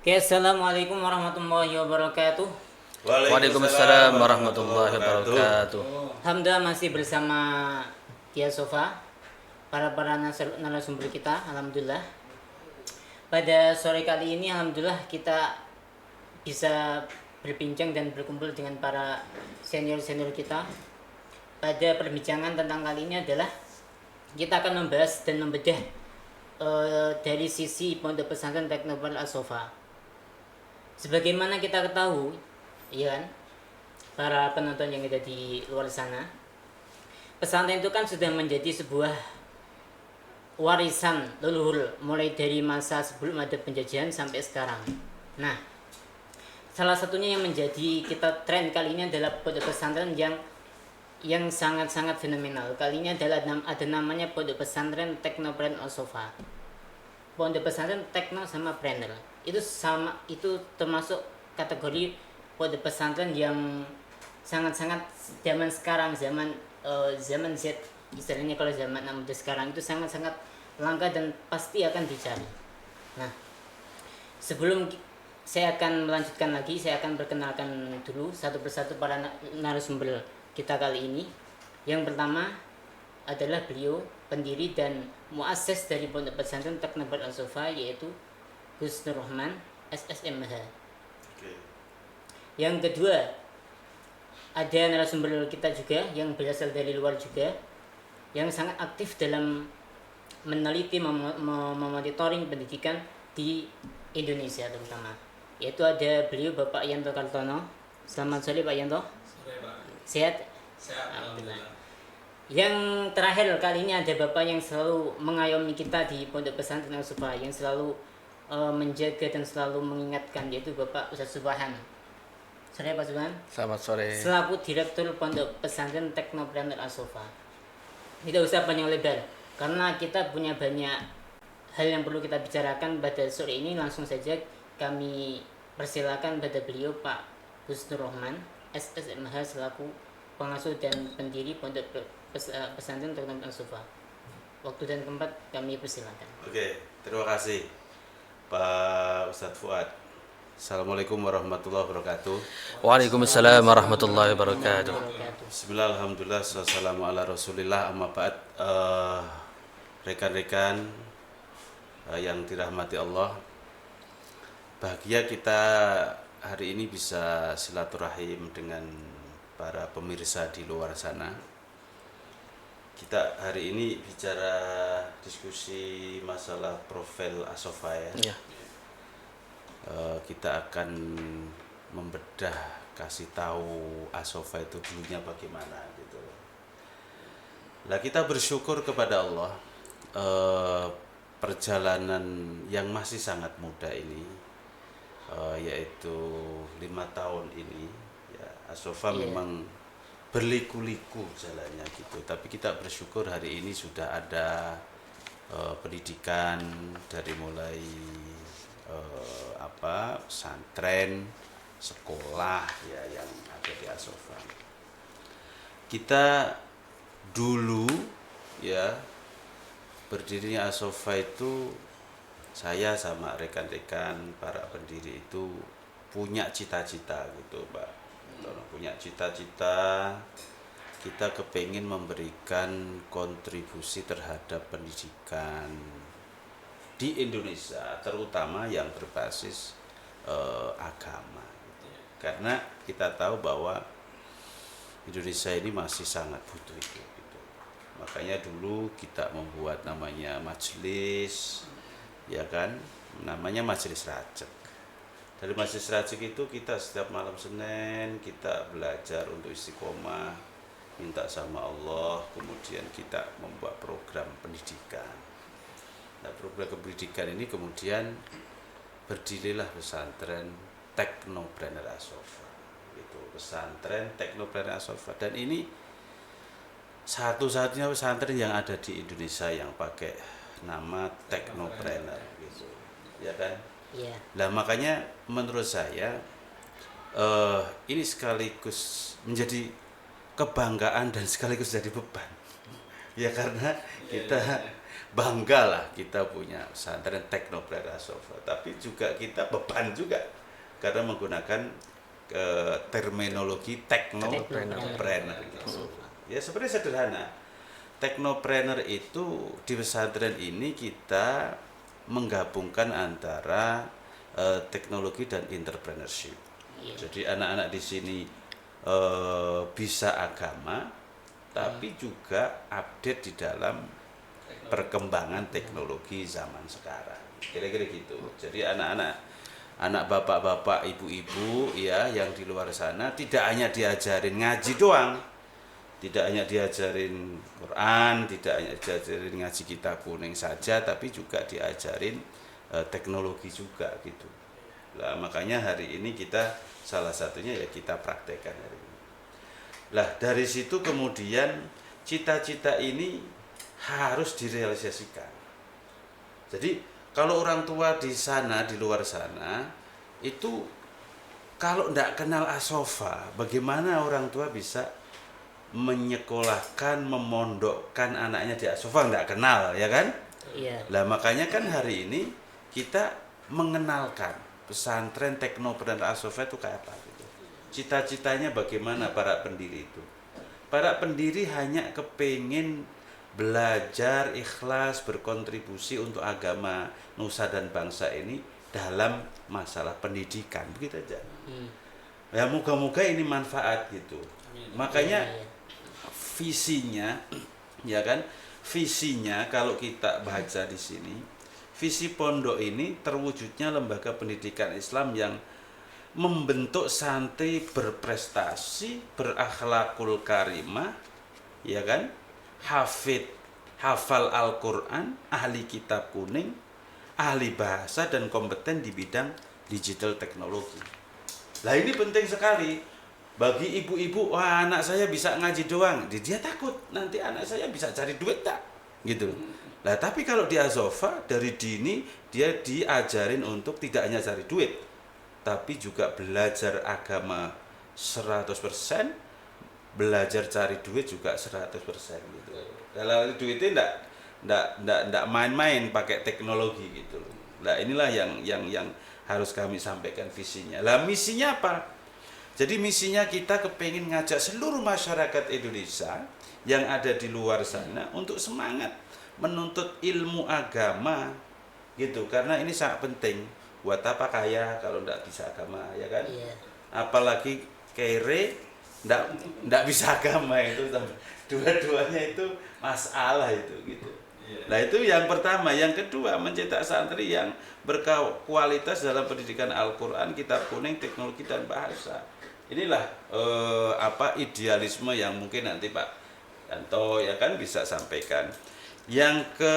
Oke, assalamualaikum warahmatullahi wabarakatuh. Waalaikumsalam warahmatullahi wabarakatuh. Alhamdulillah masih bersama Tia Sofa, para narasumber kita. Alhamdulillah. Pada sore kali ini, alhamdulillah kita bisa berbincang dan berkumpul dengan para senior-senior kita. Pada perbincangan tentang kali ini adalah kita akan membahas dan membedah dari sisi Pondok Pesantren Teknopol As-Sofa. Sebagaimana kita ketahui, ya kan, para penonton yang ada di luar sana, pesantren itu kan sudah menjadi sebuah warisan leluhur mulai dari masa sebelum ada penjajahan sampai sekarang. Nah, salah satunya yang menjadi kita tren kali ini adalah pondok pesantren yang sangat-sangat fenomenal. Kali ini adalah ada namanya Pondok Pesantren Teknopreneur As-Sofa. Pondok pesantren tekno sama planner itu sama, itu termasuk kategori pondok pesantren yang sangat-sangat zaman sekarang, zaman Z istilahnya. Kalau zaman anak muda sekarang itu sangat-sangat langka dan pasti akan dicari. Nah, sebelum saya akan melanjutkan lagi, saya akan perkenalkan dulu satu persatu para narasumber kita kali ini. Yang pertama adalah beliau pendiri dan muasses dari Pondok Pesantren Teknopreneur As-Sofa, yaitu Gus Nur Rahman SSMH. Yang kedua ada narasumber kita juga yang berasal dari luar juga, yang sangat aktif dalam meneliti, memonitoring pendidikan di Indonesia terutama, yaitu ada beliau Bapak Yanto Kartono. Selamat sore Pak Yanto. Sore Pak. Sehat? Sehat, alhamdulillah. Yang terakhir kali ini ada Bapak yang selalu mengayomi kita di Pondok Pesantren As-Sofa, yang selalu menjaga dan selalu mengingatkan, yaitu Bapak Ustadz Subhan. Sore Pak Subhan. Selamat sore. Selaku Direktur Pondok Pesantren Teknopreneur As-Sofa. Tidak usah panjang lebar, karena kita punya banyak hal yang perlu kita bicarakan pada sore ini. Langsung saja kami persilakan pada beliau Pak Gus Nur Rahman SSMH selaku pengasuh dan pendiri Pondok Pesantren Teknopreneur As-Sofa. Waktu dan tempat kami persilakan. Oke, terima kasih Pak Ustadz Fuad. Assalamualaikum warahmatullahi wabarakatuh. Waalaikumsalam warahmatullahi wabarakatuh. Bismillah, alhamdulillah, wassalamu ala rasulillah, amma ba'd. Rekan-rekan yang dirahmati Allah, bahagia kita hari ini bisa silaturahim dengan para pemirsa di luar sana. Kita hari ini bicara diskusi masalah profil As-Sofa ya. Kita akan membedah, kasih tahu As-Sofa itu dulunya bagaimana gitu. Lah kita bersyukur kepada Allah, perjalanan yang masih sangat muda ini, yaitu 5 tahun ini ya, As-Sofa memang berliku-liku jalannya gitu, tapi kita bersyukur hari ini sudah ada pendidikan dari mulai pesantren, sekolah ya yang ada di As-Sofa. Kita dulu ya berdirinya As-Sofa itu, saya sama rekan-rekan para pendiri itu punya cita-cita gitu Pak. Punya cita-cita, kita kepingin memberikan kontribusi terhadap pendidikan di Indonesia, terutama yang berbasis agama gitu. Karena kita tahu bahwa Indonesia ini masih sangat butuh itu gitu. Makanya dulu kita membuat namanya majelis, ya kan, namanya Majelis Rajek. Dari Majelis Rajek itu kita setiap malam Senin kita belajar untuk istiqomah, minta sama Allah, kemudian kita membuat program pendidikan. Nah, program pendidikan ini kemudian berdirilah pesantren Teknopreneur As-Sofa. Itu pesantren Teknopreneur As-Sofa, dan ini satu-satunya pesantren yang ada di Indonesia yang pakai nama Teknopreneur gitu. Ya kan? Iya. Nah, makanya menurut saya ini sekaligus menjadi kebanggaan dan sekaligus jadi beban. Ya karena kita banggalah kita punya pesantren Teknopreneur As-Safa, tapi juga kita beban juga karena menggunakan terminologi teknopreneur gitu. Ya sebenarnya sederhana. Teknopreneur itu di pesantren ini kita menggabungkan antara teknologi dan entrepreneurship. Jadi anak-anak di sini bisa agama, tapi juga update di dalam perkembangan teknologi zaman sekarang. Kira-kira gitu. Jadi anak bapak-bapak, ibu-ibu ya yang di luar sana tidak hanya diajarin ngaji doang, tidak hanya diajarin Quran, tidak hanya diajarin ngaji kitab kuning saja, tapi juga diajarin teknologi juga gitu. Lah makanya hari ini kita salah satunya ya kita praktekkan hari ini. Lah dari situ kemudian cita-cita ini harus direalisasikan. Jadi kalau orang tua di sana, di luar sana itu kalau tidak kenal As-Safa, bagaimana orang tua bisa menyekolahkan, memondokkan anaknya di As-Safa, tidak kenal, ya kan? Iya. Lah makanya kan hari ini kita mengenalkan pesantren Teknopreneur As-Safa itu kayak apa gitu. Cita-citanya bagaimana para pendiri itu? Para pendiri hanya kepingin belajar, ikhlas, berkontribusi untuk agama nusa dan bangsa ini dalam masalah pendidikan, begitu aja. Ya moga-moga ini manfaat gitu. Makanya visinya, ya kan, visinya kalau kita baca di sini, visi pondok ini terwujudnya lembaga pendidikan Islam yang membentuk santri berprestasi, berakhlakul karimah, ya kan, hafal Al-Quran, ahli kitab kuning, ahli bahasa dan kompeten di bidang digital teknologi. Lah ini penting sekali bagi ibu-ibu. Wah, anak saya bisa ngaji doang, dia takut nanti anak saya bisa cari duit tak gitu. Lah tapi kalau di As-Safa dari dini dia diajarin untuk tidak hanya cari duit, tapi juga belajar agama 100%, belajar cari duit juga 100% gitu. Kalau duitnya enggak main-main pakai teknologi gitu. Nah, inilah yang harus kami sampaikan visinya. Lah misinya apa? Jadi misinya kita kepingin ngajak seluruh masyarakat Indonesia yang ada di luar sana untuk semangat menuntut ilmu agama gitu, karena ini sangat penting. Buat apa kaya kalau enggak bisa agama, ya kan? Iya. Apalagi kere enggak bisa agama, itu dua-duanya itu masalah itu gitu. Nah itu yang pertama. Yang kedua, mencetak santri yang berkualitas dalam pendidikan Al-Quran, kitab kuning, teknologi dan bahasa. Inilah idealisme yang mungkin nanti Pak Yanto ya kan bisa sampaikan. Yang ke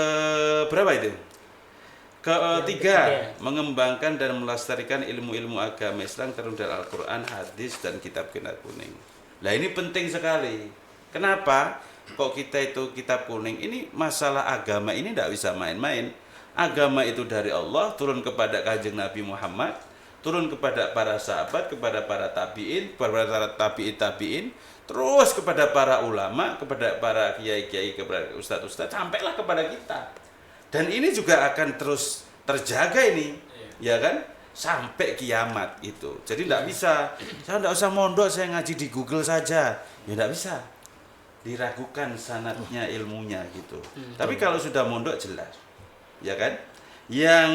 berapa itu? Ketiga, mengembangkan dan melestarikan ilmu-ilmu agama Islam terutama dari Al-Quran, hadis dan kitab kuning. Nah ini penting sekali. Kenapa? Kok kita itu kitab kuning ini masalah agama ini tidak bisa main-main. Agama itu dari Allah, turun kepada Kanjeng Nabi Muhammad, turun kepada para sahabat, kepada para tabi'in, kepada tabi'in, terus kepada para ulama, kepada para kiai-kiai, kepada ustadz-ustadz, sampailah kepada kita. Dan ini juga akan terus terjaga ini, ya kan? Sampai kiamat itu. Jadi tidak bisa, saya tidak usah mondok, saya ngaji di Google saja. Ya tidak bisa. Diragukan sanadnya, ilmunya gitu. Tapi kalau sudah mondok jelas, ya kan? Yang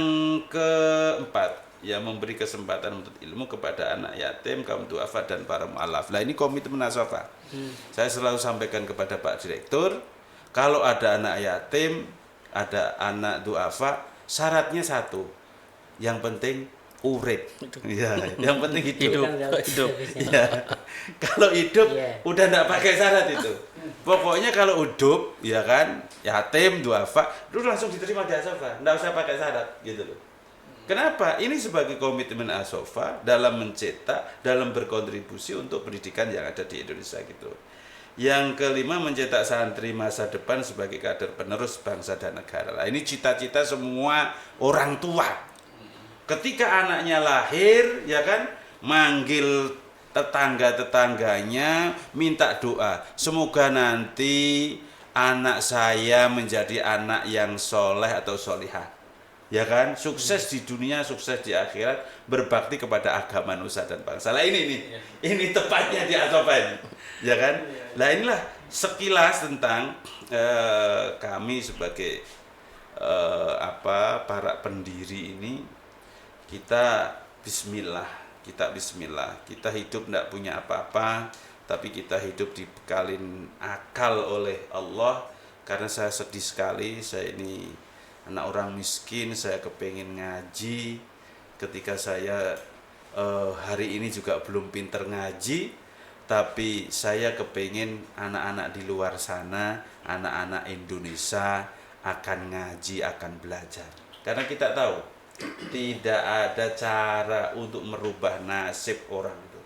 keempat, ya memberi kesempatan untuk ilmu kepada anak yatim, kaum duafa dan para mu'alaf. Nah ini komitmen As-Safa. Saya selalu sampaikan kepada Pak Direktur, kalau ada anak yatim, ada anak duafa, syaratnya satu, yang penting urip, ya, yang penting hidup. Ya. Kalau hidup udah enggak pakai syarat itu. Pokoknya kalau hidup, ya kan, yatim, duafa, lu langsung diterima di As-Safa, enggak usah pakai syarat gitu loh. Kenapa? Ini sebagai komitmen As-Safa dalam mencetak, dalam berkontribusi untuk pendidikan yang ada di Indonesia gitu. Yang kelima, mencetak santri masa depan sebagai kader penerus bangsa dan negara. Nah, ini cita-cita semua orang tua. Ketika anaknya lahir, ya kan, manggil tetangga-tetangganya, minta doa. Semoga nanti anak saya menjadi anak yang soleh atau solihah, ya kan, sukses di dunia, sukses di akhirat, berbakti kepada agama nusa dan bangsa. Lah ini tepatnya di Asofah ini, ya kan. Lah inilah sekilas tentang kami sebagai para pendiri ini. Kita Bismillah, kita hidup tidak punya apa-apa, tapi kita hidup dibekalin akal oleh Allah. Karena saya sedih sekali, saya ini anak orang miskin, saya kepengen ngaji. Ketika saya hari ini juga belum pinter ngaji, tapi saya kepengen anak-anak di luar sana, anak-anak Indonesia akan ngaji, akan belajar. Karena kita tahu tidak ada cara untuk merubah nasib orang itu,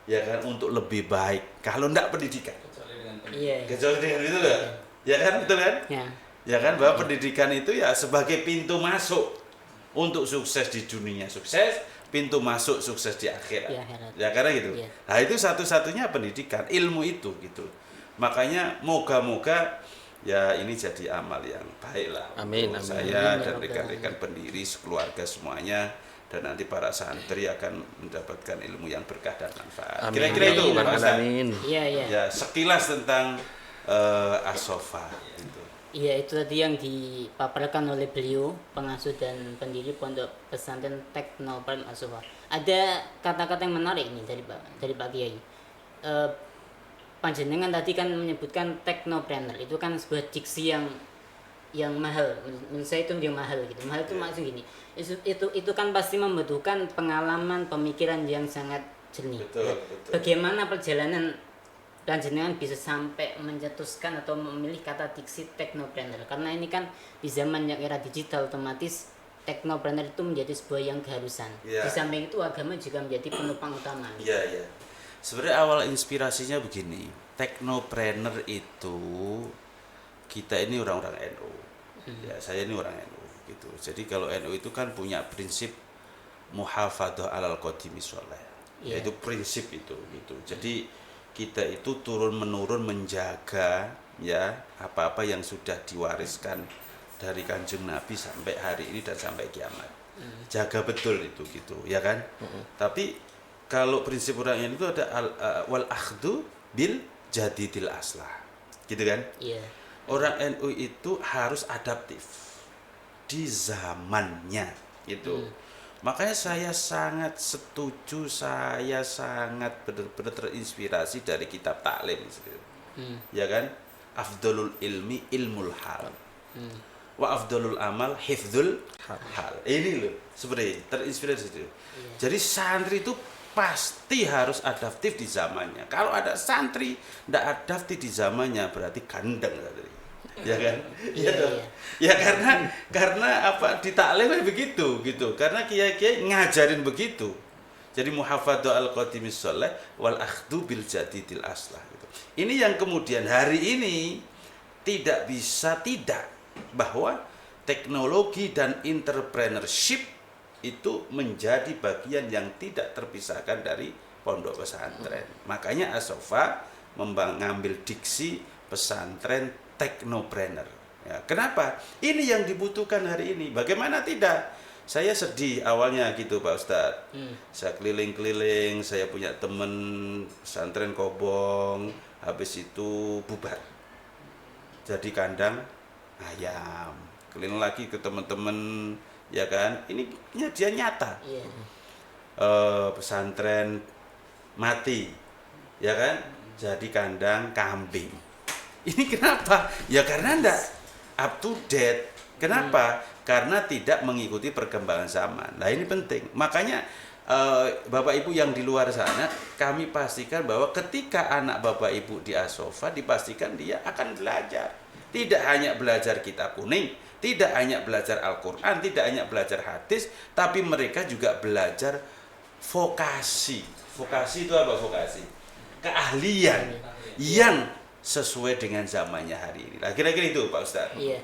ya kan, untuk lebih baik kalau tidak pendidikan. Kecuali dengan itu loh, ya kan, betul kan? Ya kan, bahwa pendidikan itu ya sebagai pintu masuk untuk sukses di dunia, sukses, pintu masuk sukses di akhirat. Ya karena gitu. Nah itu satu-satunya pendidikan, ilmu itu gitu. Makanya moga-moga ya ini jadi amal yang baik lah. Amin, untuk amin. saya dan rekan-rekan pendiri sekeluarga semuanya, dan nanti para santri akan mendapatkan ilmu yang berkah dan manfaat. Amin. Kira-kira itu Pak Ustaz. Amin. Ya sekilas tentang Asofah gitu. Iya, itu tadi yang dipaparkan oleh beliau, pengasuh dan pendiri Pondok Pesantren Teknoprener Asofah. Ada kata-kata yang menarik ini dari Pak Kiai. Panjenengan tadi kan menyebutkan teknoprener, itu kan sebuah diksi yang mahal. Menurut saya itu yang mahal gitu. Mahal itu maksud gini. Itu kan pasti membutuhkan pengalaman, pemikiran yang sangat jernih. Betul. Bagaimana perjalanan panjenengan bisa sampai mencetuskan atau memilih kata diksi teknoprener? Karena ini kan di zaman yang era digital, otomatis teknoprener itu menjadi sebuah yang keharusan. Ya. Di samping itu agama juga menjadi penopang utama. Iya. Sebenarnya awal inspirasinya begini, teknoprener itu kita ini orang-orang NU, ya saya ini orang NU gitu. Jadi kalau NU itu kan punya prinsip muhafadzah alal qadimi sholeh, yaitu prinsip itu gitu. Jadi kita itu turun menurun menjaga ya apa-apa yang sudah diwariskan dari Kanjeng Nabi sampai hari ini dan sampai kiamat. Jaga betul itu gitu, ya kan? Tapi kalau prinsip orang itu ada wal akhdu bil jadidil aslah, gitu kan? Iya. Orang NU itu harus adaptif di zamannya, gitu. Makanya saya sangat setuju, saya sangat benar-benar terinspirasi dari kitab taklim, ya kan? Afdalul ilmi ilmul hal, wa afdalul amal hifdzul hal. Ini loh, sebenarnya terinspirasi itu. Jadi santri itu pasti harus adaptif di zamannya. Kalau ada santri tidak adaptif di zamannya berarti gandeng, ya kan? Ya karena apa, di taklim begitu gitu. Karena kiai-kiai ngajarin begitu. Jadi muhafadzah al-qadimis sholeh wal akhdu bil jadidil aslah gitu. Ini yang kemudian hari ini tidak bisa tidak bahwa teknologi dan entrepreneurship itu menjadi bagian yang tidak terpisahkan dari pondok pesantren. Makanya Asofah mengambil diksi pesantren teknoprener. Ya, kenapa? Ini yang dibutuhkan hari ini. Bagaimana tidak? Saya sedih awalnya gitu Pak Ustadz. Saya keliling-keliling, saya punya temen pesantren Kobong, habis itu bubar. Jadi kandang ayam. Keliling lagi ke teman-teman, ya kan, ini dia nyata. Pesantren mati, ya kan, jadi kandang kambing. Ini kenapa? Ya karena ndak up to date. Kenapa? Karena tidak mengikuti perkembangan zaman. Nah ini penting. Makanya Bapak Ibu yang di luar sana, kami pastikan bahwa ketika anak Bapak Ibu di Asofah, dipastikan dia akan belajar. Tidak hanya belajar kitab kuning, tidak hanya belajar Al-Quran, tidak hanya belajar hadis, tapi mereka juga belajar vokasi. Vokasi itu apa vokasi? Keahlian yang sesuai dengan zamannya hari ini. Nah, kira-kira itu Pak Ustadz. Iya,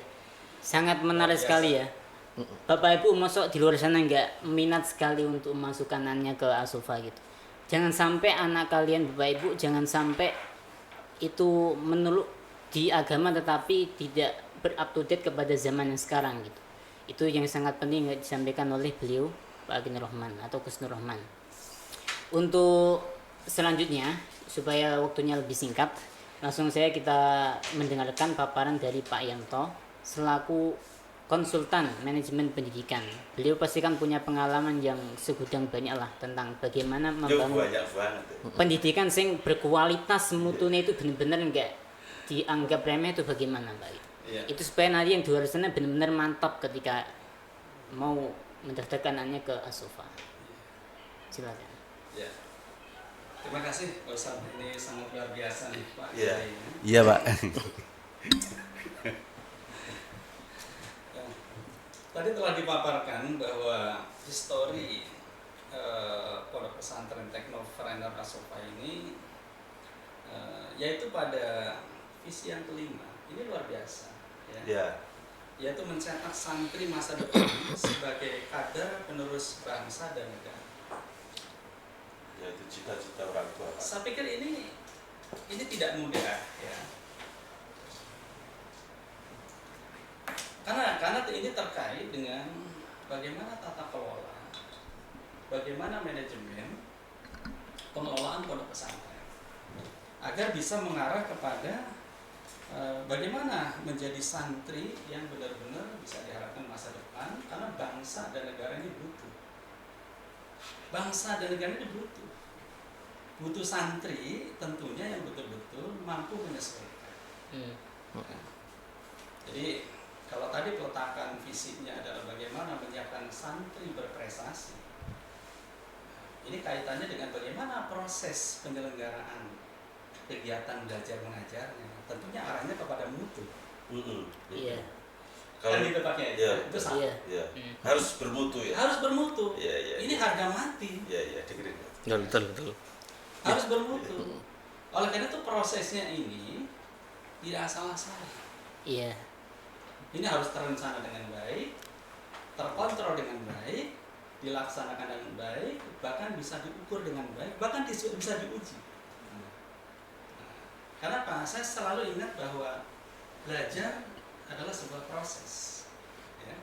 sangat menarik sekali ya. Bapak Ibu masuk di luar sana nggak minat sekali untuk memasukkan anaknya ke Asofah gitu. Jangan sampai anak kalian Bapak Ibu, jangan sampai itu di agama tetapi tidak ber-up to date kepada zaman yang sekarang gitu. Itu yang sangat penting disampaikan oleh beliau Pak Agin Rahman atau Gus Nur Rahman. Untuk selanjutnya supaya waktunya lebih singkat, langsung saya kita mendengarkan paparan dari Pak Yanto selaku konsultan manajemen pendidikan. Beliau pastikan punya pengalaman yang segudang banyak lah tentang bagaimana membangun banyak banget. pendidikan sing berkualitas mutunya itu benar-benar enggak dianggap remeh itu bagaimana Pak? Iya. Itu supaya nanti yang di luar sana benar-benar mantap ketika mau mendaftarkan anaknya ke As-Sofa. Silakan. Ya. Terima kasih Pak Ustadz, ini sangat luar biasa nih Pak. Iya. Kiai. Iya, Pak. Ya. Tadi telah dipaparkan bahwa histori pondok pesantren Teknofrender As-Sofa ini yaitu pada visi yang kelima. Ini luar biasa. Ya. Ya. Yaitu mencetak santri masa depan sebagai kader penerus bangsa dan negara. Yaitu cita-cita orang tua, Pak. Saya pikir ini tidak mudah ya. Karena ini terkait dengan bagaimana tata kelola, bagaimana manajemen pengelolaan pondok pesantren agar bisa mengarah kepada bagaimana menjadi santri yang benar-benar bisa diharapkan masa depan, karena bangsa dan negara ini butuh. Bangsa dan negara ini butuh santri tentunya yang betul-betul mampu menyesuaikan. Jadi kalau tadi peletakan visinya adalah bagaimana menyiapkan santri berprestasi, ini kaitannya dengan bagaimana proses penyelenggaraan kegiatan belajar mengajarnya. Tentunya arahnya kepada mutu. Iya. Kan gitu Pak Kiai. Iya, Itu satu. Iya. Ya. Harus bermutu ya. Harus bermutu. Iya, iya. Ini harga mati. Iya, iya, dengerin. Betul. Harus bermutu. Oleh karena itu prosesnya ini tidak asal-asalan. Iya. Ini harus terencana dengan baik, terkontrol dengan baik, dilaksanakan dengan baik, bahkan bisa diukur dengan baik, bahkan bisa diuji. Karena apa? Saya selalu ingat bahwa belajar adalah sebuah proses. Ya.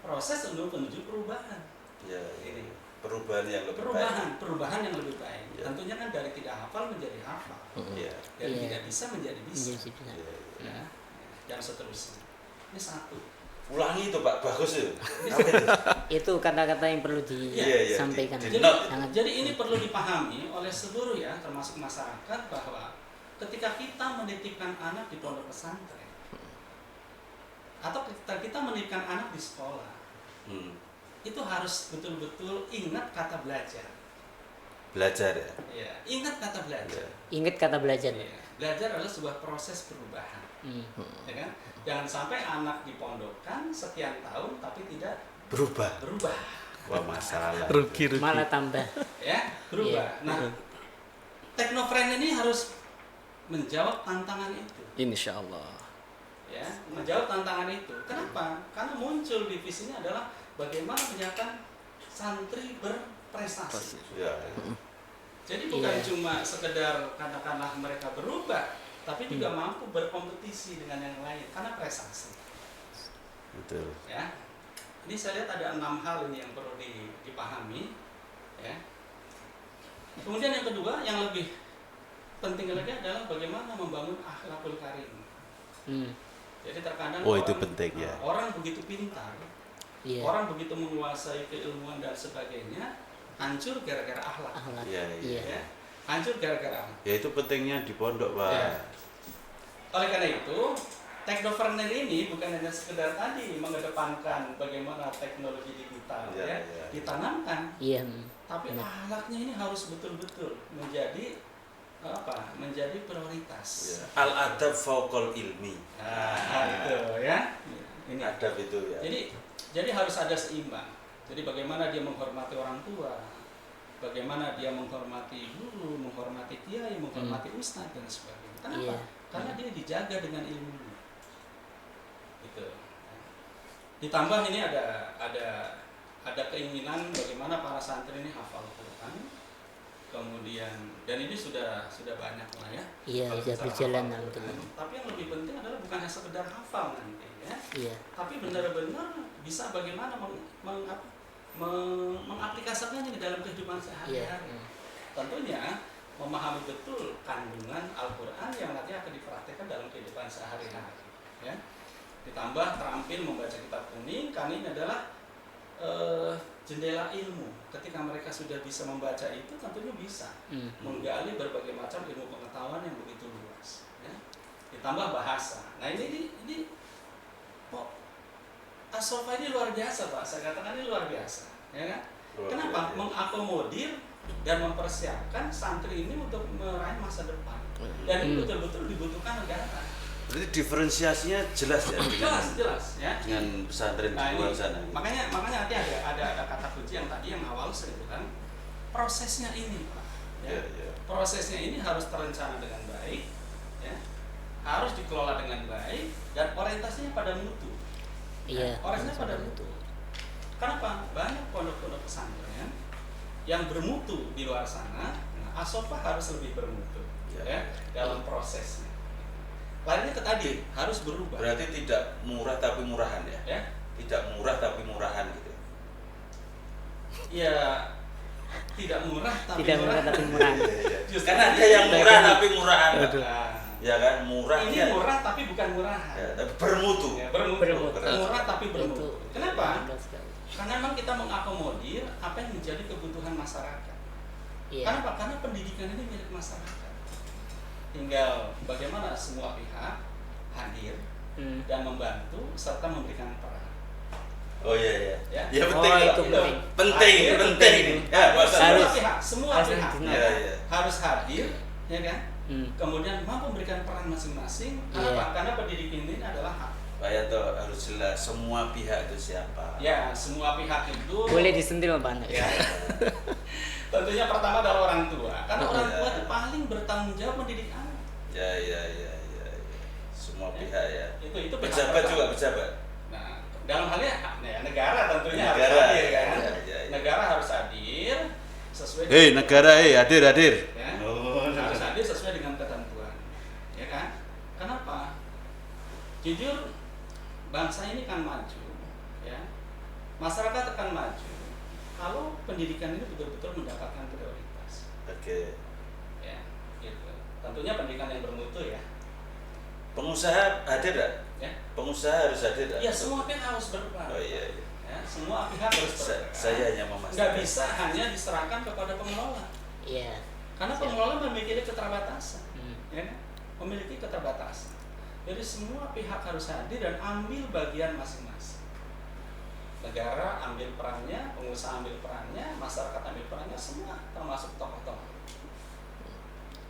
Proses untuk menuju perubahan. Ya, ini perubahan yang lebih baik. Perubahan yang lebih baik. Ya. Tentunya kan dari tidak hafal menjadi hafal, Iya. dari Iya. tidak bisa menjadi bisa, Iya. Iya, iya. ya. Dan seterusnya. Ini satu. Ulangi itu, Pak, bagus itu. Itu kata-kata yang perlu Iya, disampaikan. di- Jadi, Not. jadi ini perlu dipahami oleh seluruh ya, termasuk masyarakat, bahwa ketika kita menitipkan anak di pondok pesantren atau ketika kita menitipkan anak di sekolah, itu harus betul-betul ingat kata belajar. Belajar ya. Ya, ingat kata belajar. Ingat kata belajar. Ya, belajar adalah sebuah proses perubahan. Ya kan? Jangan sampai anak dipondokkan sekian tahun tapi tidak Berubah. berubah. Wah, masalah. Rugi. Malah tambah. Ya, berubah. Nah, Teknofriend ini harus menjawab tantangan itu. Insya Allah. Ya, menjawab tantangan itu. Kenapa? Karena muncul di visinya adalah bagaimana menyiapkan santri berprestasi. Ya. Jadi bukan Iya. cuma sekedar katakanlah mereka berubah, tapi juga mampu berkompetisi dengan yang lain karena prestasi. Betul. Ya, ini saya lihat ada 6 hal ini yang perlu dipahami. Ya. Kemudian yang kedua, yang lebih penting lagi adalah bagaimana membangun akhlakul karim. Jadi terkadang Oh, itu penting ya. orang begitu pintar, Iya. orang begitu menguasai keilmuan dan sebagainya, hancur gara-gara akhlak. Akhlak. Iya, iya. Ya, hancur gara-gara akhlak. Ya itu pentingnya di pondok, Pak. Ya. Oleh karena itu, Teknofriend ini bukan hanya sekedar tadi mengedepankan bagaimana teknologi digital Ya, ya, ya. ditanamkan, Iya. tapi akhlaknya ini harus betul-betul menjadi menjadi prioritas. Ya. Al-adab fauqal ilmi. Nah, itu ya. Ini. Adab itu ya. Jadi harus ada seimbang. Jadi bagaimana dia menghormati orang tua, bagaimana dia menghormati guru, menghormati kiai, menghormati ustadz dan sebagainya. Kenapa? Iya. Karena dia dijaga dengan ilmunya. Gitu. Ditambah ini ada keinginan bagaimana para santri ini hafal Quran, kemudian dan ini sudah banyak lah ya. Iya, Kalau sudah secara berjalan hafal, alhamdulillah. tapi yang lebih penting adalah bukan hanya sekedar hafal nanti ya, Iya. tapi benar-benar bisa bagaimana mengaplikasikannya di dalam kehidupan Iya. sehari-hari. Tentunya memahami betul kandungan Al-Quran yang nanti akan dipraktikkan dalam kehidupan sehari-hari ya. Ditambah terampil membaca kitab kuning, karena ini adalah jendela ilmu. Ketika mereka sudah bisa membaca itu, tentunya bisa menggali berbagai macam ilmu pengetahuan yang begitu luas ya. Ditambah bahasa. Nah ini kok As-Sofa ini luar biasa Pak, saya katakan ini luar biasa ya kan? Kenapa? Mengakomodir dan mempersiapkan santri ini untuk meraih masa depan. Dan ini betul-betul dibutuhkan negara. Berarti diferensiasinya jelas ya Jelas ya. dengan pesantren di luar sana. Makanya nanti ada kata kunci yang tadi yang awal saya bilang, prosesnya ini Pak. Ya. Prosesnya ini harus terencana dengan baik, ya. Harus dikelola dengan baik dan orientasinya pada mutu. Iya. Orientasinya pada mutu. Kenapa? Banyak pondok-pondok pesantren yang bermutu di luar sana. Nah, As-Sofa harus lebih bermutu ya dalam prosesnya. Lainnya ke tadi harus berubah. Berarti tidak murah tapi murahan ya? Tidak murah tapi murahan gitu. Ya, tidak murah tapi Tidak murah tapi murah. Kan ada yang murah tapi murahan. Nah, Ya kan, murah ini ya. murah tapi bukan murahan. Ya, tapi bermutu. Ya, bermutu. Murah tapi bermutu. Itu Kenapa? benar sekali. Karena memang kita mengakomodir apa yang menjadi kebutuhan masyarakat. Iya. Kenapa? Karena pendidikan ini milik masyarakat. Tinggal bagaimana semua pihak hadir dan membantu serta memberikan peran. Oh iya. Ya. Ya penting. Oh, Pak. itu Penting. Ya, Semua harus pihak ya. harus hadir, ya kan? Kemudian mampu memberikan peran masing-masing. Kenapa? Karena pendidikan ini adalah hak. Pak Yato harus jelas semua pihak itu siapa. Ya, semua pihak itu Boleh disentil Pak. ya. Tentunya pertama adalah orang tua. Karena orang tua itu paling bertanggung jawab mendidik anak. Ya. Semua pihak ya. Itu Pejabat juga pejabat. Nah, dalam halnya negara tentunya harus Negara, hadir kan. ya. Negara harus hadir sesuai Negara, hadir. ya. Harus hadir sesuai dengan ketentuan. Ya kan? Kenapa? Jujur bangsa ini kan maju, ya. Masyarakat akan maju kalau pendidikan ini betul-betul mendapatkan prioritas. Oke. Ya, gitu. Tentunya pendidikan yang bermutu ya. Pengusaha hadir enggak? Ya. Pengusaha harus hadir enggak? Ya, semua pihak harus berperan. Oh iya. Ya, semua pihak harus berperan. Saya hanya memastikan. Nggak bisa hanya diserahkan kepada pengelola. Iya. Karena pengelola memiliki keterbatasan. Ya kan? Memiliki keterbatasan. Jadi semua pihak harus hadir dan ambil bagian masing-masing. Negara ambil perannya, pengusaha ambil perannya, masyarakat ambil perannya, semua termasuk tokoh-tokoh.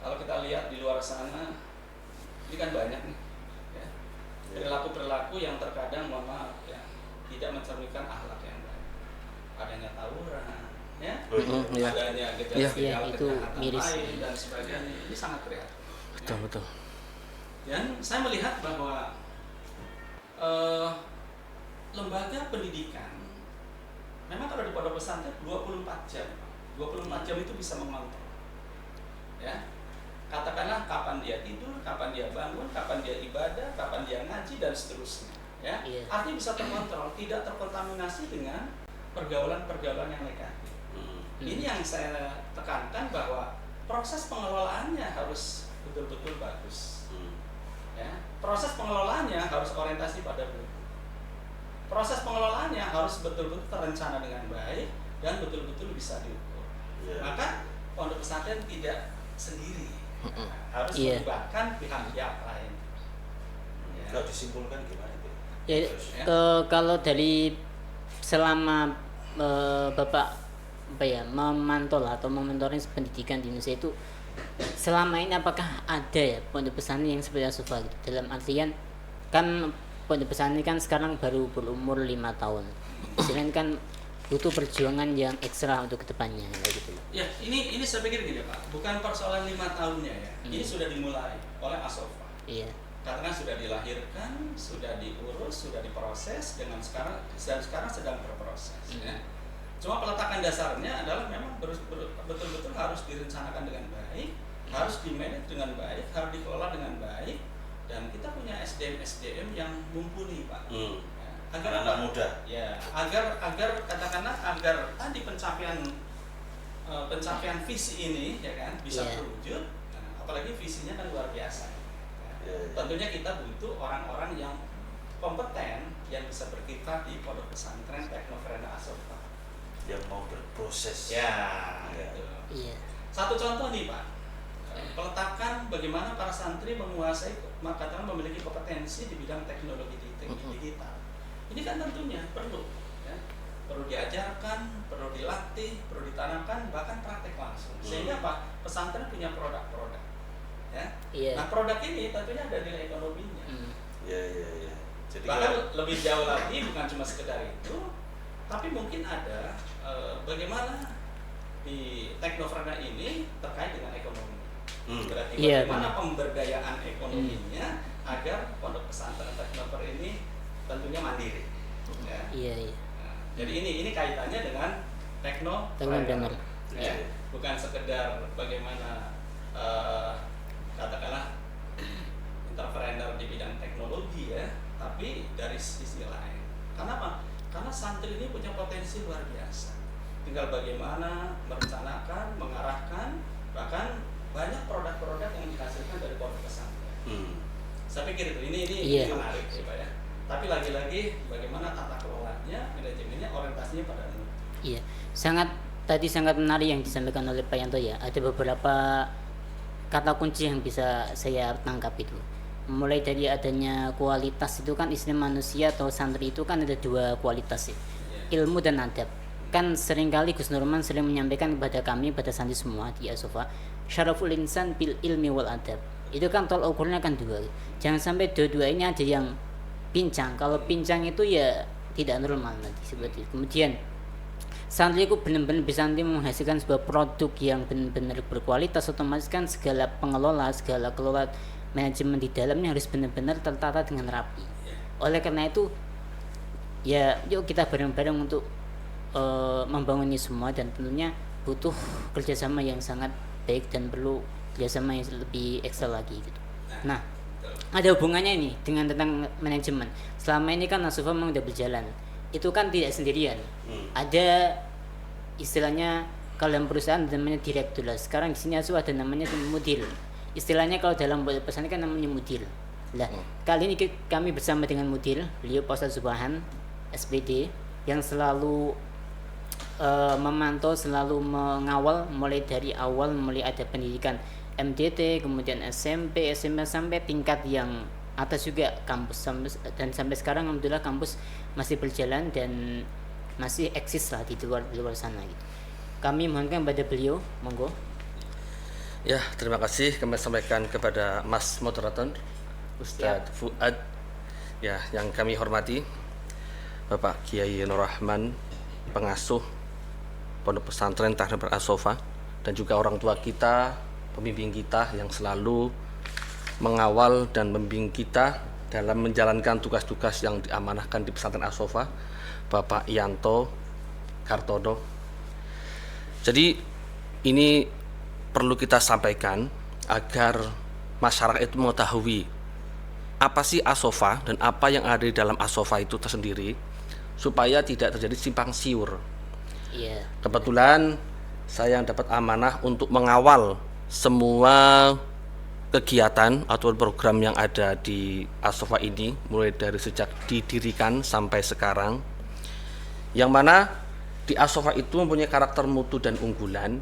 Kalau kita lihat di luar sana, ini kan banyak nih, ya. Perilaku-perilaku yang terkadang mohon maaf ya, tidak mencerminkan akhlak yang baik. Adanya tawuran, ya, adanya gejala-gejala itu kejahatan miris. lain dan sebagainya. Ini sangat prihatin. Betul. Dan saya melihat bahwa lembaga pendidikan memang kalau di pondok pesantren 24 jam. 24 jam itu bisa memantau. Ya. Katakanlah kapan dia tidur, kapan dia bangun, kapan dia ibadah, kapan dia ngaji dan seterusnya. Ya. Iya. Artinya bisa terkontrol, tidak terkontaminasi dengan pergaulan-pergaulan yang negatif. Ini yang saya tekankan bahwa proses pengelolaannya harus betul-betul bagus. Ya, proses pengelolaannya harus orientasi pada mutu. Proses pengelolaannya harus betul-betul terencana dengan baik dan betul-betul bisa diukur. Maka pondok pesantren tidak sendiri, harus melibatkan pihak-pihak lain. Ya. Kalau disimpulkan gimana itu? Ya, kalau dari selama Bapak memantau atau mementoring pendidikan di Indonesia itu selama ini apakah ada ya pondok pesantren yang seperti As-Sofa gitu? Dalam artian kan pondok pesantren kan sekarang baru berumur 5 tahun. Selain kan butuh perjuangan yang ekstra untuk kedepannya gitu. Ya, ini saya pikir gini Pak, bukan persoalan 5 tahunnya ya. Ini sudah dimulai oleh As-Sofa. Iya. Karena sudah dilahirkan, sudah diurus, sudah diproses dengan sekarang sedang berproses. Ya. Cuma peletakan dasarnya adalah memang betul-betul harus direncanakan dengan baik, harus di-manage dengan baik, harus dikelola dengan baik, dan kita punya SDM yang mumpuni, Pak. Ya, agar anak muda. Ya, agar katakanlah agar tadi pencapaian visi ini ya kan bisa terwujud. Nah, apalagi visinya kan luar biasa. Ya. Tentunya kita butuh orang-orang yang kompeten yang bisa berkiprah di pondok pesantren Teknoverenda As-Soffa. Yang mau berproses. Ya, gitu. Iya. Satu contoh nih Pak, peletakan bagaimana para santri menguasai, katakan memiliki kompetensi di bidang teknologi digital. Ini kan tentunya perlu, ya, perlu diajarkan, perlu dilatih, perlu ditanamkan, bahkan praktek langsung. Sehingga Pak, pesantren punya produk-produk, ya. Iya. Nah produk ini tentunya ada nilai ekonominya. Ya. Jadi Bahkan lebih jauh lagi bukan cuma sekedar itu, tapi mungkin ada bagaimana di Teknoverenda ini terkait dengan ekonomi. Berarti bagaimana pemberdayaan ekonominya agar pondok pesantren Teknover ini tentunya mandiri. Ya. Iya. Nah, jadi ini kaitannya dengan Teknoverenda. Ya, bukan sekedar bagaimana katakanlah entrepreneur di bidang teknologi ya, tapi dari sisi lain. Kenapa? Karena santri ini punya potensi luar biasa. Tinggal bagaimana merencanakan, mengarahkan, bahkan banyak produk-produk yang dihasilkan dari pondok pesantren. Saya pikir itu ini menarik ya Pak ya. Tapi lagi-lagi bagaimana tata kelolanya, manajemennya, orientasinya pada mutu. Iya, sangat menarik yang disampaikan oleh Pak Yanto ya. Ada beberapa kata kunci yang bisa saya tangkap itu. Mulai dari adanya kualitas itu kan istilah manusia atau santri itu kan ada dua kualitas ya. Ilmu dan adab. Kan seringkali Gus Nurman sering menyampaikan kepada kami, pada santri semua di As-Soffa, syaraful insan bil ilmi wal adab. Itu kan tol ukurnya kan dua. Jangan sampai dua-dua ini ada yang pincang. Kalau pincang itu ya tidak normal nanti seperti itu. Kemudian santri itu benar-benar bisa nanti menghasilkan sebuah produk yang benar-benar berkualitas, otomatis kan segala pengelola, segala kelola manajemen di dalamnya harus benar-benar tertata dengan rapi. Oleh karena itu ya yuk kita bareng-bareng untuk membangun ini semua, dan tentunya butuh kerjasama yang sangat baik dan perlu kerjasama yang lebih ekstra lagi gitu. Nah, ada hubungannya ini dengan tentang manajemen. Selama ini kan As-Soffa memang sudah berjalan. Itu kan tidak sendirian. Ada istilahnya kalau dalam perusahaan namanya direktur. Sekarang di sini ada namanya mudir. Istilahnya kalau dalam pesan kan namanya mudir. Nah, kali ini kami bersama dengan mudir, beliau Pak Ustadz Subhan, SPD, yang selalu memantau, selalu mengawal mulai dari awal, mulai ada pendidikan MDT, kemudian SMP, SMA sampai tingkat yang atas juga kampus, dan sampai sekarang alhamdulillah kampus masih berjalan dan masih eksis lah di luar sana gitu. Kami mohonkan kepada beliau, monggo. Ya, terima kasih kami sampaikan kepada Mas Moderator Ustadz Fuad ya, yang kami hormati Bapak Kiai Nur Rahman, pengasuh Pondok Pesantren Teknover As-Soffa, dan juga orang tua kita, pembimbing kita yang selalu mengawal dan membimbing kita dalam menjalankan tugas-tugas yang diamanahkan di Pesantren As-Soffa, Bapak Yanto Kartono. Jadi ini perlu kita sampaikan agar masyarakat itu mengetahui apa sih As-Soffa dan apa yang ada di dalam As-Soffa itu tersendiri, supaya tidak terjadi simpang siur. Iya. Kebetulan saya yang dapat amanah untuk mengawal semua kegiatan atau program yang ada di As-Soffa ini, mulai dari sejak didirikan sampai sekarang, yang mana di As-Soffa itu mempunyai karakter mutu dan unggulan.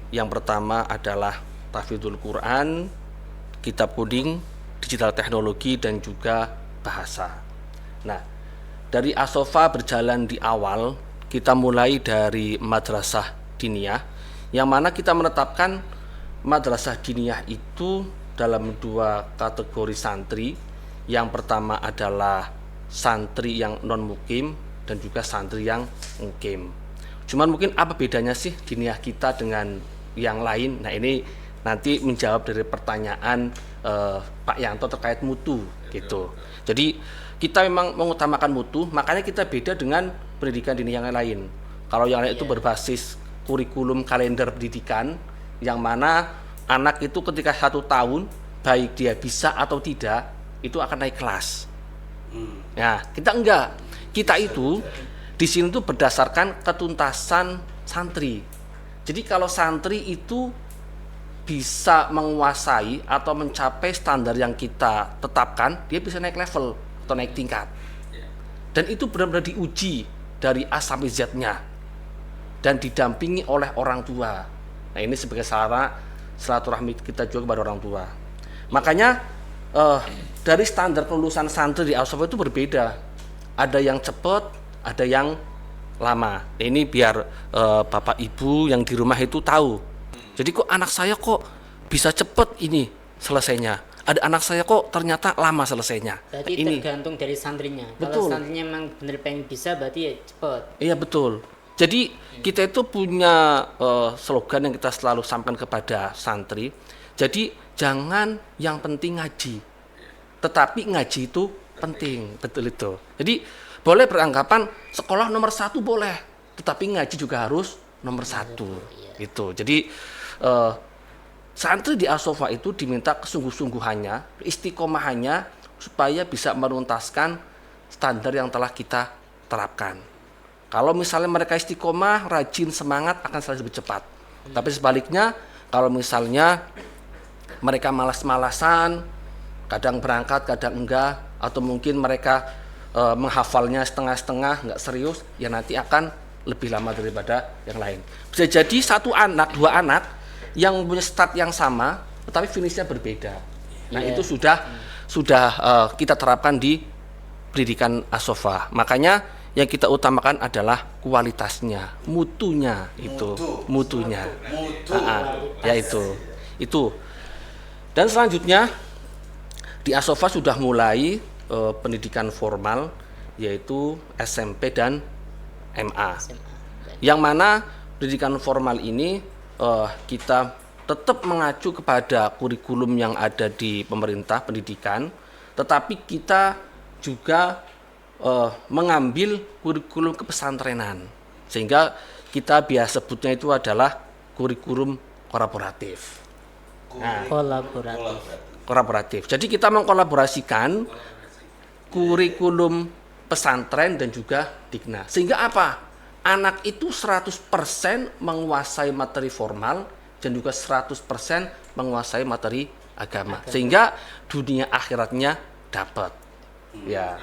Yang pertama adalah tahfidzul Quran, kitab kuning, digital teknologi, dan juga bahasa. Nah, dari As-Soffa berjalan di awal, kita mulai dari madrasah diniyah, yang mana kita menetapkan madrasah diniyah itu dalam dua kategori santri. Yang pertama adalah santri yang non-mukim dan juga santri yang mukim. Cuman mungkin apa bedanya sih diniyah kita dengan yang lain? Nah, ini nanti menjawab dari pertanyaan Pak Yanto terkait mutu gitu. Jadi kita memang mengutamakan mutu, makanya kita beda dengan pendidikan diniyah yang lain. Kalau yang lain itu berbasis kurikulum kalender pendidikan, yang mana anak itu ketika 1 tahun, baik dia bisa atau tidak, itu akan naik kelas. Ya, kita enggak. Kita itu di sini tuh berdasarkan ketuntasan santri. Jadi kalau santri itu bisa menguasai atau mencapai standar yang kita tetapkan, dia bisa naik level atau naik tingkat. Dan itu benar-benar diuji dari A sampai Z-nya dan didampingi oleh orang tua. Nah, ini sebagai sarana silaturahmi kita juga kepada orang tua. Makanya dari standar kelulusan santri di Al-Sofa itu berbeda. Ada yang cepat, ada yang lama. Ini biar Bapak Ibu yang di rumah itu tahu. Jadi kok anak saya kok bisa cepat ini selesainya. Ada anak saya kok ternyata lama selesainya. Berarti ini tergantung dari santrinya. Betul. Kalau santrinya memang benar pengen bisa, berarti ya cepet. Iya betul. Jadi kita itu punya slogan yang kita selalu sampaikan kepada santri. Jadi jangan yang penting ngaji, tetapi ngaji itu penting, betul itu. Jadi boleh beranggapan sekolah nomor 1 boleh, tetapi ngaji juga harus nomor 1. Gitu. Jadi santri di Al-Sofa itu diminta kesungguh-sungguhannya, istiqomahannya supaya bisa menuntaskan standar yang telah kita terapkan. Kalau misalnya mereka istiqomah, rajin, semangat, akan selalu lebih cepat. Tapi sebaliknya, kalau misalnya mereka malas-malasan, kadang berangkat, kadang enggak, atau mungkin mereka menghafalnya setengah-setengah, enggak serius, ya nanti akan lebih lama daripada yang lain. Bisa jadi 1 anak, 2 anak yang punya start yang sama, tetapi finishnya berbeda. Nah itu sudah kita terapkan di pendidikan As-Sofa. Makanya yang kita utamakan adalah kualitasnya, mutunya itu, mutunya. Ya itu. Dan selanjutnya di As-Sofa sudah mulai pendidikan formal, yaitu SMP dan MA. Yang mana pendidikan formal ini kita tetap mengacu kepada kurikulum yang ada di pemerintah pendidikan, tetapi kita juga mengambil kurikulum kepesantrenan, sehingga kita biasa sebutnya itu adalah kurikulum kolaboratif. Nah, kolaboratif. Jadi kita mengkolaborasikan kurikulum pesantren dan juga Dikna. Sehingga apa? Anak itu 100% menguasai materi formal dan juga 100% menguasai materi agama. Sehingga dunia akhiratnya dapat. Ya.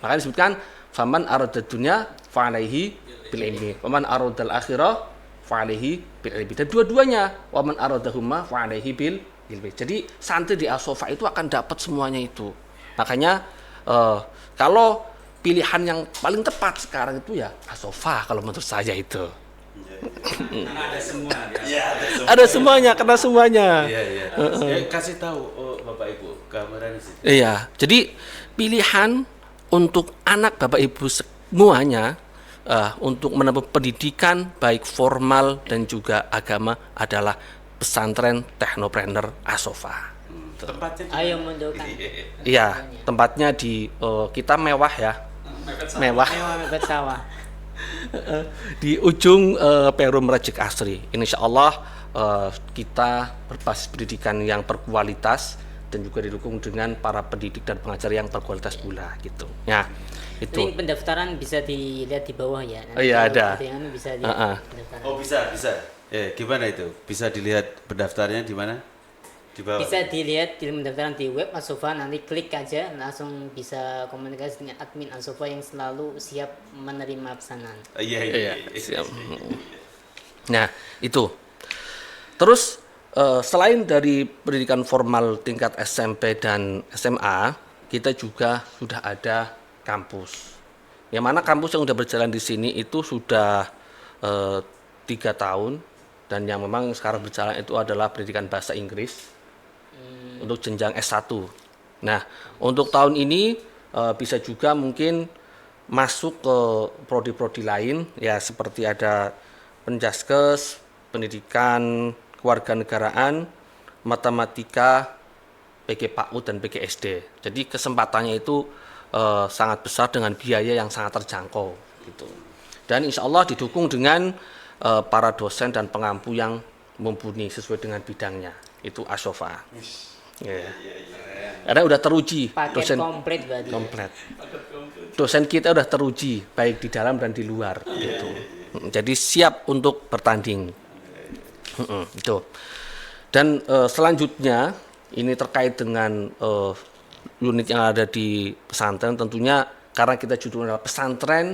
Makanya disebutkan faman aradad dunya fa alaihi bil ilmi, waman aradal akhirah fa alaihi bil ilmi. Dan dua-duanya waman aradahuma fa alaihi bil ilmi. Jadi santri di As-Sofa itu akan dapat semuanya itu. Makanya kalau pilihan yang paling tepat sekarang itu ya As-Sofa kalau menurut saya itu. Karena ada semua. Ada semuanya, karena semuanya. Iya. Kasih tahu Bapak Ibu gambarannya sih. Iya. Jadi pilihan untuk anak Bapak Ibu semuanya untuk menempuh pendidikan baik formal dan juga agama adalah pesantren Teknopreneur As-Sofa. Tempatnya Ayo mendoakan. Iya, tempatnya di kita mewah ya. Mewah. Mewah sawah. Di ujung Perum Rajik Asri. Insya Allah kita berbasis pendidikan yang berkualitas dan juga didukung dengan para pendidik dan pengajar yang berkualitas pula gitu. Ya, itu. Link pendaftaran bisa dilihat di bawah ya. Oh iya ada. Bisa lihat pendaftaran. Oh bisa. Gimana itu? Bisa dilihat pendaftarnya di mana? Di bawah. Bisa dilihat di pendaftaran di web As-Sofa, nanti klik aja langsung bisa komunikasi dengan admin As-Sofa yang selalu siap menerima pesanan. Iya. Siap. Nah, itu. Terus selain dari pendidikan formal tingkat SMP dan SMA, kita juga sudah ada kampus. Yang mana kampus yang sudah berjalan di sini itu sudah 3 tahun, dan yang memang sekarang berjalan itu adalah pendidikan bahasa Inggris untuk jenjang S1. Nah, untuk tahun ini bisa juga mungkin masuk ke prodi-prodi lain ya, seperti ada Penjaskes, pendidikan kewarganegaraan, matematika, PG-PAUD dan PGSD. Jadi kesempatannya itu sangat besar dengan biaya yang sangat terjangkau gitu. dan insya Allah didukung dengan para dosen dan pengampu yang mumpuni sesuai dengan bidangnya, itu Ashofa. Ya. Karena udah teruji Paket dosen komplit berarti. komplit. Dosen kita udah teruji baik di dalam dan di luar gitu. Jadi siap untuk bertanding. Itu. Dan selanjutnya ini terkait dengan unit yang ada di pesantren, tentunya karena kita judulnya adalah pesantren,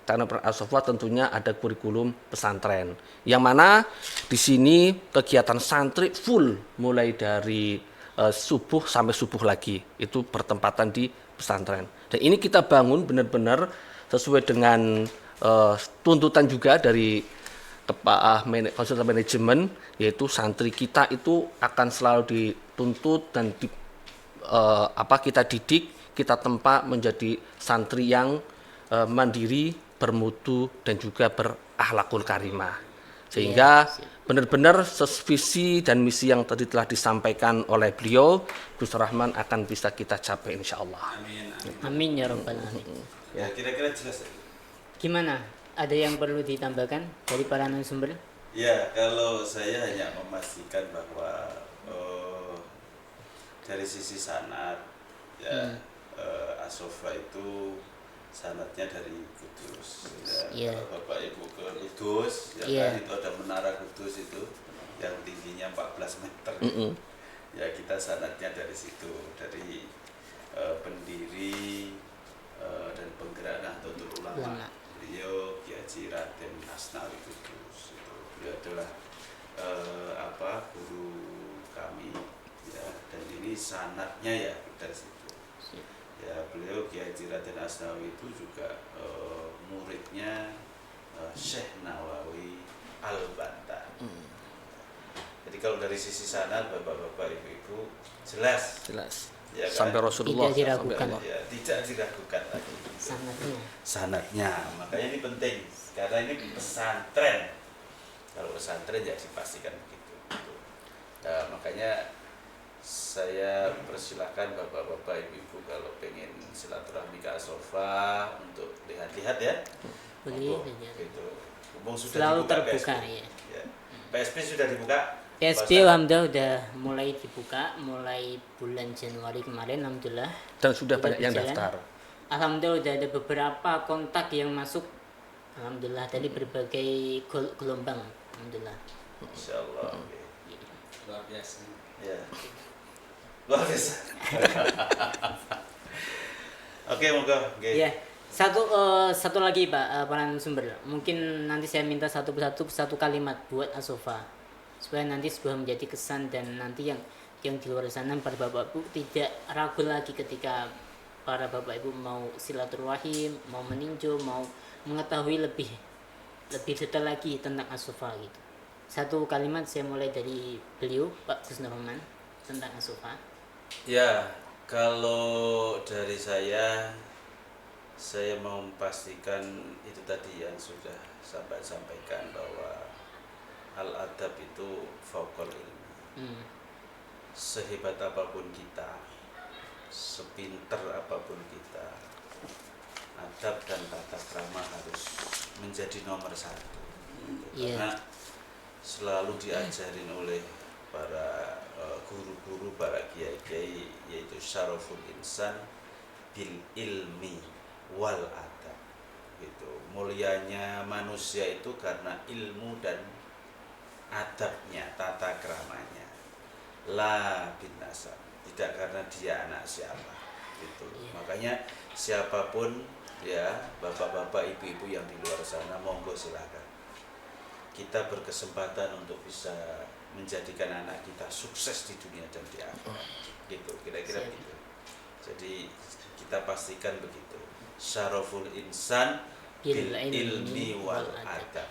karena Ashofa tentunya ada kurikulum pesantren. Yang mana di sini kegiatan santri full mulai dari subuh sampai subuh lagi, itu bertempatan di pesantren. Dan ini kita bangun benar-benar sesuai dengan tuntutan juga dari konsultan manajemen, yaitu santri kita itu akan selalu dituntut dan kita didik, kita tempa menjadi santri yang mandiri, bermutu, dan juga berakhlakul karimah. Sehingga benar-benar visi dan misi yang tadi telah disampaikan oleh beliau, Gus Rahman, akan bisa kita capai insya Allah. Amin ya rabbal alamin. Ya, kira-kira jelas. Gimana? Ada yang perlu ditambahkan dari para narasumber? Ya, kalau saya hanya memastikan bahwa dari sisi sanad, ya, Ashofa itu sanadnya dari Kudus, ya. Bapak Ibu ke Kudus, ya kan, itu ada menara Kudus itu yang tingginya 14 meter. Ya, kita sanadnya dari situ, dari pendiri dan penggerak Nahdlatul Ulama. Beliau Kiai Haji Raden Asnawi Kudus. Beliau adalah guru kami, ya, dan ini sanadnya ya dari situ. Ya, beliau Kiai Haji Raden Asnawi itu juga muridnya Syekh Nawawi Al-Bantan. Jadi kalau dari sisi sanad, bapak-bapak, ibu-ibu, jelas. Ya kan? Sampai Rasulullah. Tidak diragukan. Ya, tidak diragukan lagi. Sanadnya. Makanya ini penting karena ini pesantren. Kalau pesantren ya dipastikan begitu. Nah, makanya saya persilahkan bapak-bapak, ibu-ibu kalau pengen silaturahmi ke Ashofa untuk lihat-lihat ya. Boleh. Gitu. Sudah Selalu dibuka terbuka PSP. ya. PSP sudah dibuka. PSP alhamdulillah udah mulai dibuka mulai bulan Januari kemarin, alhamdulillah. Dan sudah banyak yang berjalan. daftar. Alhamdulillah udah ada beberapa kontak yang masuk, alhamdulillah, dari berbagai gelombang, alhamdulillah. Insyaallah. Luar biasa. Ya. Luar biasa. Oke, moga. Ya, satu lagi Pak, para sumber. Mungkin nanti saya minta satu kalimat buat Ashofa, supaya nanti sebuah menjadi kesan, dan nanti yang di luar sana para bapak ibu tidak ragu lagi ketika para bapak ibu mau silaturahim, mau meninjau, mau mengetahui lebih detail lagi tentang Ashofa gitu. Satu kalimat, saya mulai dari beliau Pak Gus Rahman tentang Ashofa. Ya, kalau dari saya mau memastikan itu tadi yang sudah sampai sampaikan, bahwa al-adab itu fauqal ilmi. Sehebat apapun kita, sepinter apapun kita, adab dan tata krama harus menjadi nomor satu. Karena selalu diajarin oleh para guru-guru, para kiai-kiai, yaitu syaraful insan bil ilmi wal adab. Gitu. Mulianya manusia itu karena ilmu dan adabnya, tata kramanya. La bin nasab, tidak karena dia anak siapa. Gitu. Makanya siapapun ya, bapak-bapak, ibu-ibu yang di luar sana, monggo silakan. Kita berkesempatan untuk bisa menjadikan anak kita sukses di dunia dan di akhirat. Gitu, kira-kira begitu. Jadi kita pastikan begitu. Syaraful insan bil ilmi wal adab,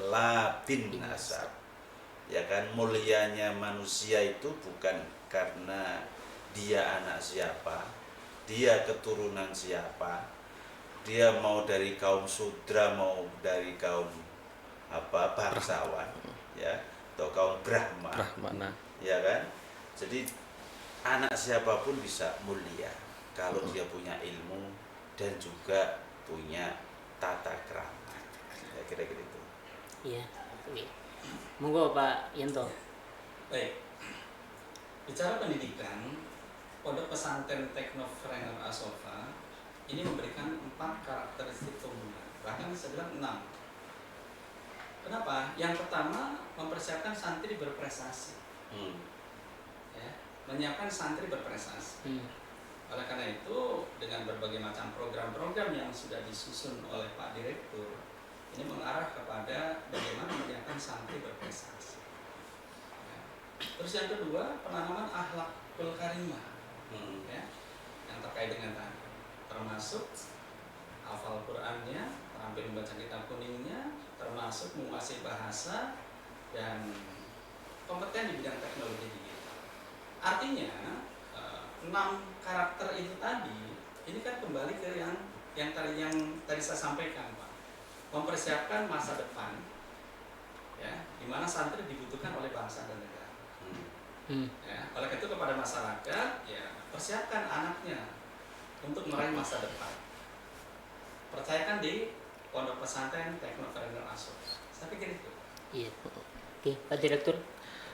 la bin nasab. Ya kan, mulianya manusia itu bukan karena dia anak siapa, dia keturunan siapa, dia mau dari kaum sudra, mau dari kaum bangsawan, ya, atau kaum Brahmana, ya kan. Jadi anak siapapun bisa mulia kalau dia punya ilmu dan juga punya tata krama. kira-kira gitu. Iya. Oke. Monggo Pak Yanto. Baik, bicara pendidikan, Pondok Pesantren Teknopreneur Asofa ini memberikan 4 karakteristik keunggulan, bahkan saya bilang 6. Kenapa? Yang pertama, mempersiapkan santri berprestasi, ya, menyiapkan santri berprestasi. Oleh karena itu, dengan berbagai macam program-program yang sudah disusun oleh Pak Direktur, ini mengarah kepada bagaimana menyiapkan santri berprestasi. Ya. Terus yang kedua, penanaman akhlakul karimah, ya, yang terkait dengan tadi, termasuk hafal Qur'annya, terampil membaca kitab kuningnya, termasuk menguasai bahasa dan kompeten di bidang teknologi digital. Artinya 6 karakter itu tadi, ini kan kembali ke yang tadi saya sampaikan, Pak. Mempersiapkan masa depan, ya, di mana santri dibutuhkan oleh bangsa dan negara. Ya, oleh itu kepada masyarakat, ya, persiapkan anaknya untuk meraih masa depan. Percayakan di Pondok Pesantren Teknopreneur Asofa. Saya pikir itu. Iya. Oke, Pak Direktur.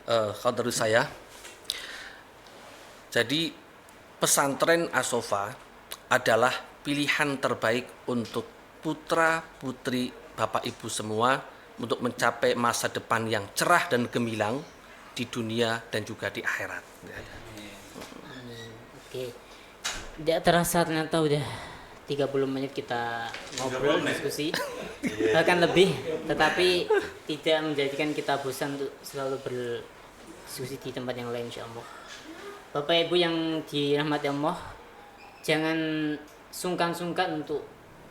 Kalau dari saya, jadi pesantren Asofa adalah pilihan terbaik untuk putra-putri Bapak Ibu semua untuk mencapai masa depan yang cerah dan gemilang di dunia dan juga di akhirat. Oke. Tidak terasa ternyata udah 30 menit kita ngobrol, diskusi. Bahkan lebih, tetapi tidak menjadikan kita bosan untuk selalu berdiskusi di tempat yang lain, insyaallah. Bapak Ibu yang dirahmati Allah, jangan sungkan-sungkan untuk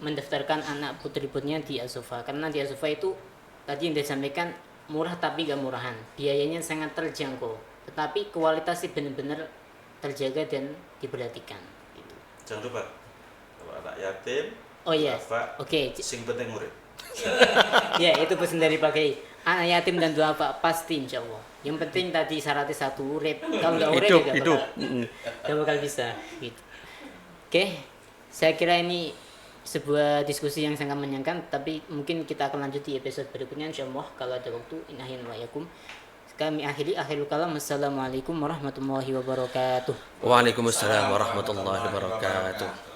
mendaftarkan anak putri-putrinya di Asofa, karena di Asofa itu tadi yang disampaikan murah tapi gak murahan, biayanya sangat terjangkau, tetapi kualitasnya benar-benar terjaga dan diperhatikan gitu. Jangan lupa kalau anak yatim, Oh iya, duafa, oke. sing penting murid. Ya, itu pesan dari Pak Kiai. Anak yatim dan duafa pasti insya Allah. Yang penting tadi syaratnya 1 urip. Kalau nggak urip nggak bakal bisa. Gitu. Oke, saya kira ini sebuah diskusi yang sangat menyenangkan. Tapi mungkin kita akan lanjut di episode berikutnya insya Allah kalau ada waktu. Inahin wa yakum. Kami akhirul kalam. Assalamualaikum warahmatullahi wabarakatuh. Waalaikumsalam warahmatullahi wabarakatuh.